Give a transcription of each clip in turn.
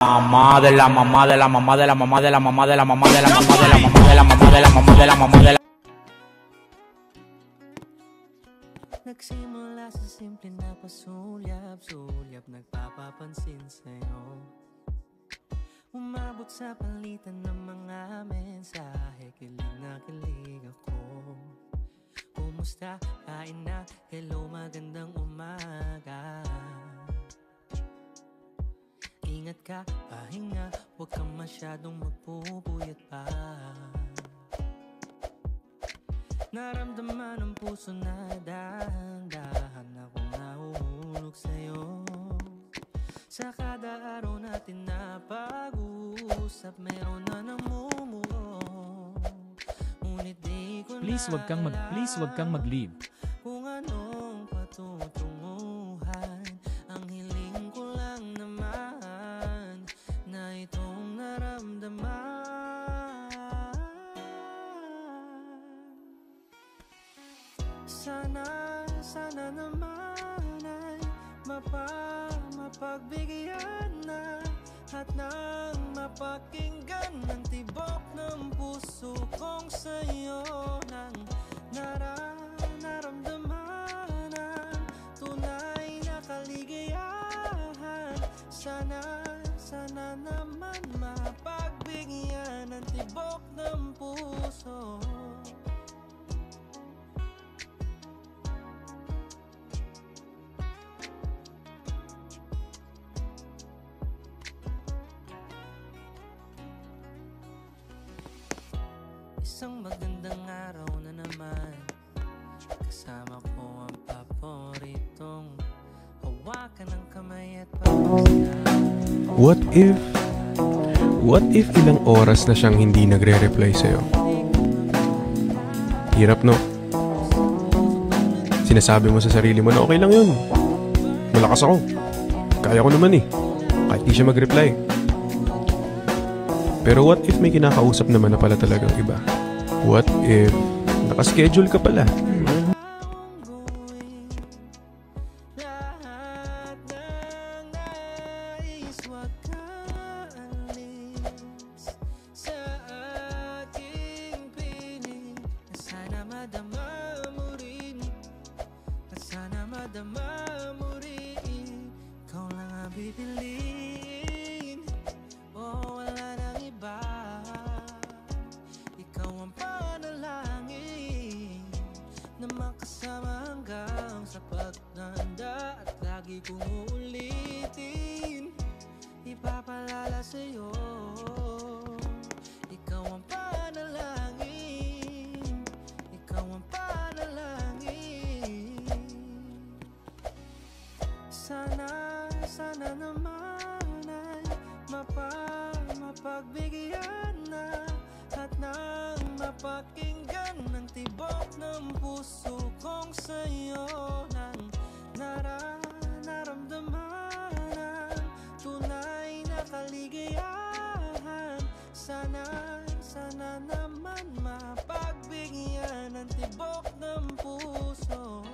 mamá de la mamá de la mamá de la mamá de la mamá de la mamá de la mamá de la mamá de la mamá de la mamá de la mamá de la. Nagsimula sa simple na pasulyap-sulyap, nagpapapansin sa'yo. Umabot sa palitan ng mga mensahe, kilig na kilig ako. Kumusta? Kain na? Hello, magandang umaga. Ingat ka, pahinga, huwag kang masyadong magpupuyat pa. Naramdaman ng puso na dahan-dahan akong nahuhulog sa'yo. Sa kada araw natin na pag-uusap, meron na namumuo. Ngunit di ko na Please wag kang mag-leave. kung anong patutunguhan. Ang hiling ko lang naman na itong naramdaman. Sana naman ay mapagbigyan na at nang mapakinggan ng tibok ng puso kong sa'yo nang naramdaman ang tunay na kaligayahan. Sana naman mapagbigyan ng tibok ng puso. Isang magandang araw na naman, kasama ko ang paboritong hawakan ng kamay at pagkasal. What if ilang oras na siyang hindi nagre-reply sa'yo? Hirap, no? Sinasabi mo sa sarili mo na okay lang yun. Malakas ako. Kaya ko naman eh. Kahit di siya mag-reply. Pero what if may kinakausap naman na pala talagang iba? What if nakaschedule ka pala? Ikaw lang ang pipiliin. Oh, wala nang iba. Ikaw ang panalangin na makasama hanggang sa pagtanda. At lagi kong uulitin, ipapalala sa'yo. Ikaw ang panalangin, ikaw ang panalangin. Sana naman ay mapagbigyan na at nang mapakinggan ng tibok ng puso kong sa'yo nang naramdaman ang tunay na kaligayahan. Sana naman mapagbigyan ng tibok ng puso.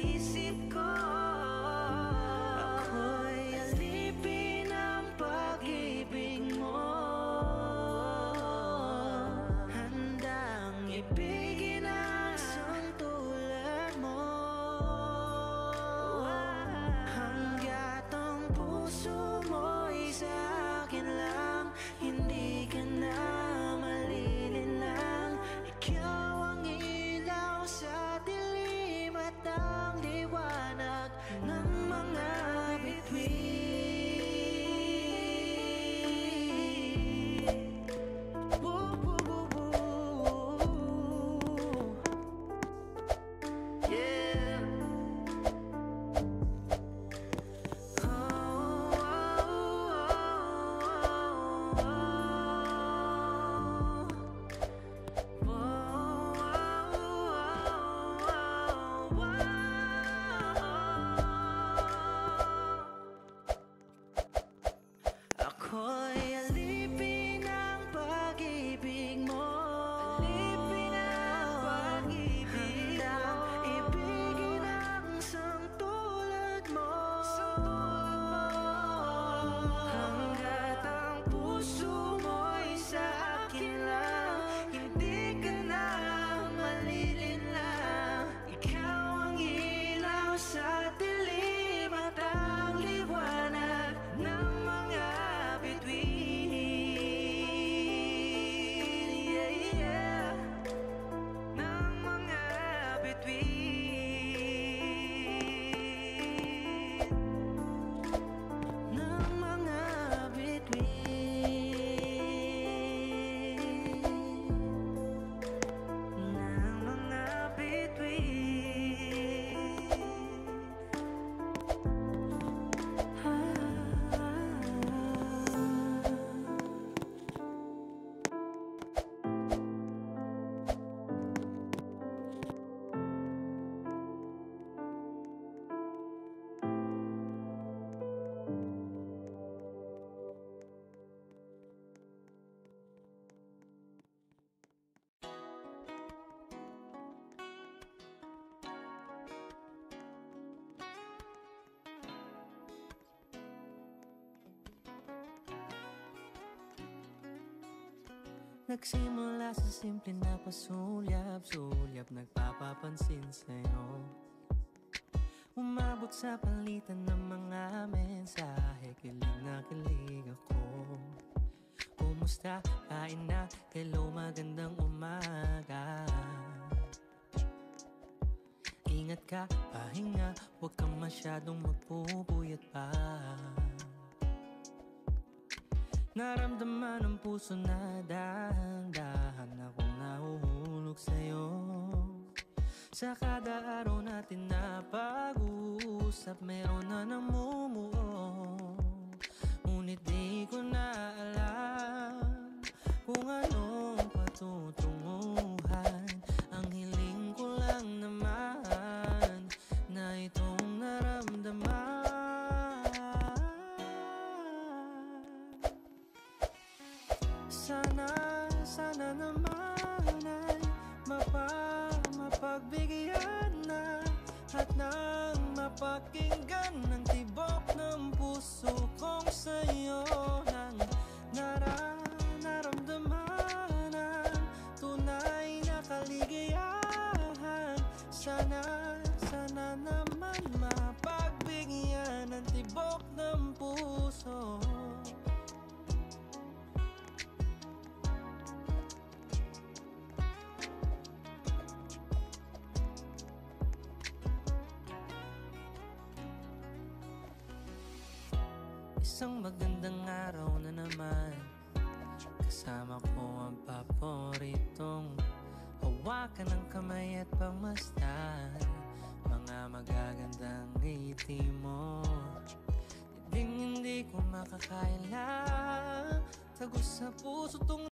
isip ko. Ako'y alipin ng pag-ibig mo, handang ibigin ang isang tulad mo. Hanggat ang puso mo'y sa akin lang, hindi ka na malilinlang. Ikaw ang ilaw sa dilim at ang liwanag ng mga bituin. Boo, boo, boo, boo. Yeah. Oh, oh, oh, ako'y alipin ng pag-ibig mo, alipin ng pag-ibig mo, ibigin ang isang tulad mo. Hanggat ang puso mo'y sa akin lang, hindi ka na malilinlang. Ikaw ang ilaw sa dilim at ang liwanag ng mga bituin. Yeah, yeah. Ng mga bituin. Ng mga bituin. Ng mga bituin. Nagsimula sa simple na pasulyap-sulyap, nagpapapansin sa'yo. Umabot sa palitan ng mga mensahe, kilig na kilig ako. Kumusta? Kain na? Hello, magandang umaga. Ingat ka, pahinga, huwag kang masyadong magpupuyat pa. Naramdaman ng puso na dahan-dahan akong nahuhulog sa'yo. Sa kada araw natin na pag-uusap, meron na namumuo. Ngunit di ko na alam kung anong patutunguhan. Ang hiling ko lang naman na itong naramdaman. Sana naman ay mapagbigyan na at nang mapakinggan ng tibok ng puso kong sa'yo nang naramdaman ang tunay na kaligayahan. Sana naman mapagbigyan ng tibok ng puso. Isang magandang araw na naman, kasama ko ang paboritong hawakan ng kamay at pagmasdan. Mga magagandang ngiti mo, hindi ko makakaila. Tagos sa puso tong